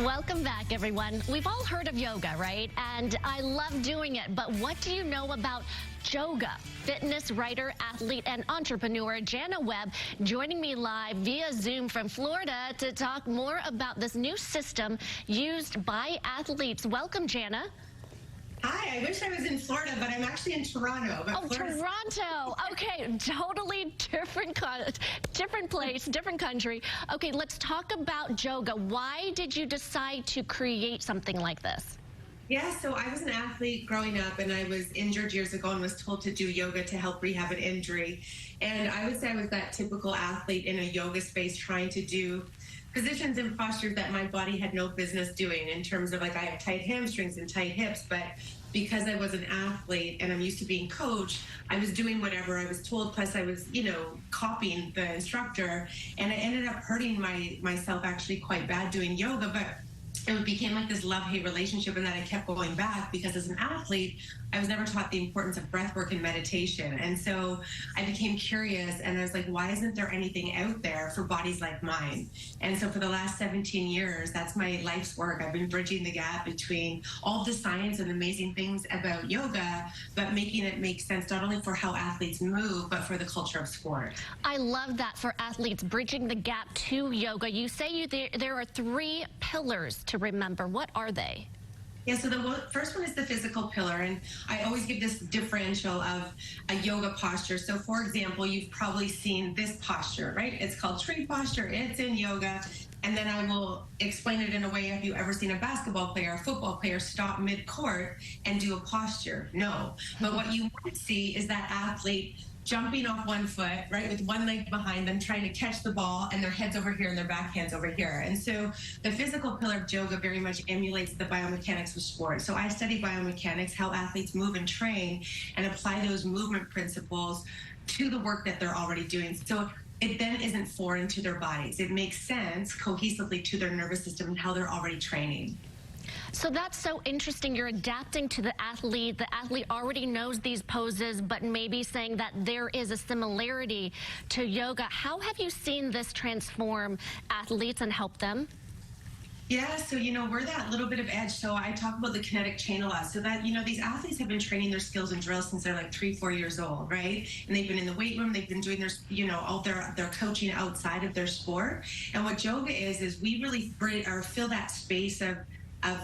Welcome back, everyone. We've all heard of yoga, right? And I love doing it, but what do you know about JOGA? Fitness writer, athlete, and entrepreneur Jana Webb joining me live via Zoom from Florida to talk more about this new system used by athletes. Welcome, Jana. Hi, I wish I was in Florida, but I'm actually in Toronto. Oh, Toronto. Okay, totally different place, different country. Okay, let's talk about JOGA. Why did you decide to create something like this? Yeah, so I was an athlete growing up, and I was injured years ago and was told to do yoga to help rehab an injury. And I would say I was that typical athlete in a yoga space trying to do positions and postures that my body had no business doing, in terms of, like, I have tight hamstrings and tight hips, but because I was an athlete and I'm used to being coached, I was doing whatever I was told, plus I was, copying the instructor, and I ended up hurting myself actually quite bad doing yoga. But it became like this love-hate relationship, and then I kept going back because as an athlete, I was never taught the importance of breath work and meditation. And so I became curious, and I was like, why isn't there anything out there for bodies like mine? And so for the last 17 years, that's my life's work. I've been bridging the gap between all the science and amazing things about yoga, but making it make sense not only for how athletes move, but for the culture of sport. I love that, for athletes, bridging the gap to yoga. You say there are 3 pillars to remember. What are they? Yeah, so the first one is the physical pillar, and I always give this differential of a yoga posture. So, for example, you've probably seen this posture, right? It's called tree posture. It's in yoga. And then I will explain it in a way, have you ever seen a basketball player, a football player stop mid-court and do a posture? No. But what you might see is that athlete jumping off one foot, right, with one leg behind them, trying to catch the ball, and their head's over here and their backhand's over here. And so the physical pillar of yoga very much emulates the biomechanics of sport. So I study biomechanics, how athletes move and train, and apply those movement principles to the work that they're already doing. So it then isn't foreign to their bodies. It makes sense cohesively to their nervous system and how they're already training. So that's so interesting. You're adapting to the athlete. The athlete already knows these poses, but maybe saying that there is a similarity to yoga. How have you seen this transform athletes and help them? Yeah, so, we're that little bit of edge. So I talk about the kinetic chain a lot. So that, these athletes have been training their skills and drills since they're like 3-4 years old, right? And they've been in the weight room. They've been doing their, all their coaching outside of their sport. And what yoga is we really fill that space of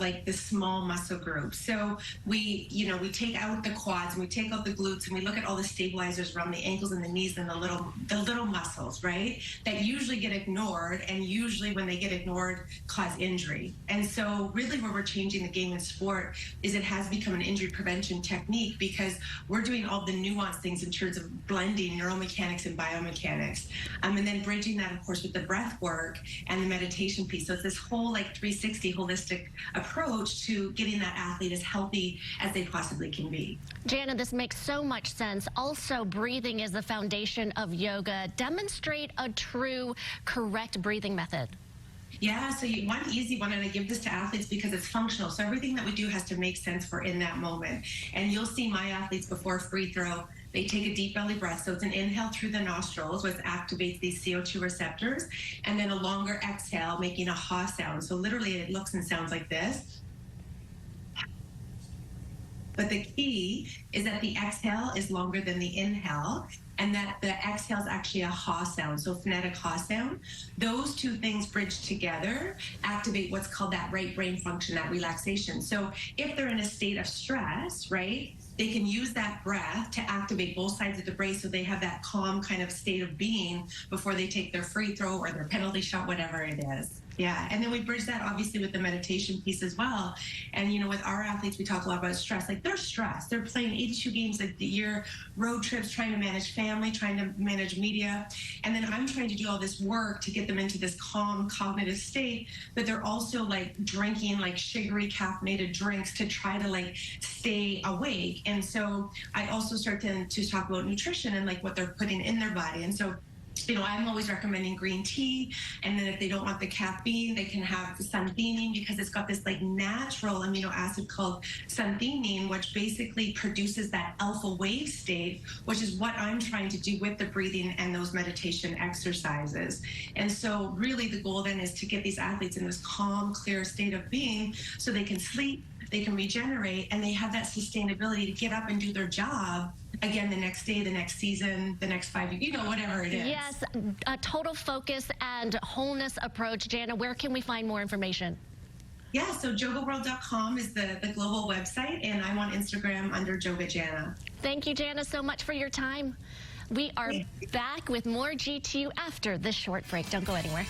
like the small muscle group. So we take out the quads and we take out the glutes and we look at all the stabilizers around the ankles and the knees and the little muscles, right? That usually get ignored, and usually when they get ignored cause injury. And so really where we're changing the game in sport is it has become an injury prevention technique, because we're doing all the nuanced things in terms of blending neuromechanics and biomechanics. And then bridging that, of course, with the breath work and the meditation piece. So it's this whole 360 holistic approach to getting that athlete as healthy as they possibly can be. Jana, this makes so much sense. Also, breathing is the foundation of yoga. Demonstrate a true, correct breathing method. Yeah, so one easy one, and I give this to athletes because it's functional. So everything that we do has to make sense for in that moment. And you'll see my athletes before free throw, they take a deep belly breath. So it's an inhale through the nostrils, which activates these CO2 receptors, and then a longer exhale, making a ha sound. So literally it looks and sounds like this. But the key is that the exhale is longer than the inhale, and that the exhale is actually a ha sound, so phonetic ha sound. Those two things bridged together activate what's called that right brain function, that relaxation. So if they're in a state of stress, right, they can use that breath to activate both sides of the brain, so they have that calm kind of state of being before they take their free throw or their penalty shot, whatever it is. Yeah, and then we bridge that obviously with the meditation piece as well. And with our athletes, we talk a lot about stress. Like, they're stressed. They're playing 82 games a year, road trips, trying to manage family, trying to manage media. And then I'm trying to do all this work to get them into this calm cognitive state, but they're also drinking sugary caffeinated drinks to try to stay awake. And so I also start to talk about nutrition and what they're putting in their body. And so I'm always recommending green tea, and then if they don't want the caffeine, they can have the suntheanine, because it's got this like natural amino acid called suntheanine, which basically produces that alpha wave state, which is what I'm trying to do with the breathing and those meditation exercises. And so really the goal then is to get these athletes in this calm, clear state of being so they can sleep, they can regenerate, and they have that sustainability to get up and do their job again the next day, the next season, the next 5 years, whatever it is. Yes, a total focus and wholeness approach. Jana, where can we find more information? Yeah, so jogaworld.com is the global website, and I'm on Instagram under Yoga Jana. Thank you, Jana, so much for your time. We are back with more G2 after this short break. Don't go anywhere.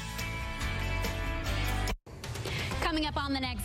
Coming up on the next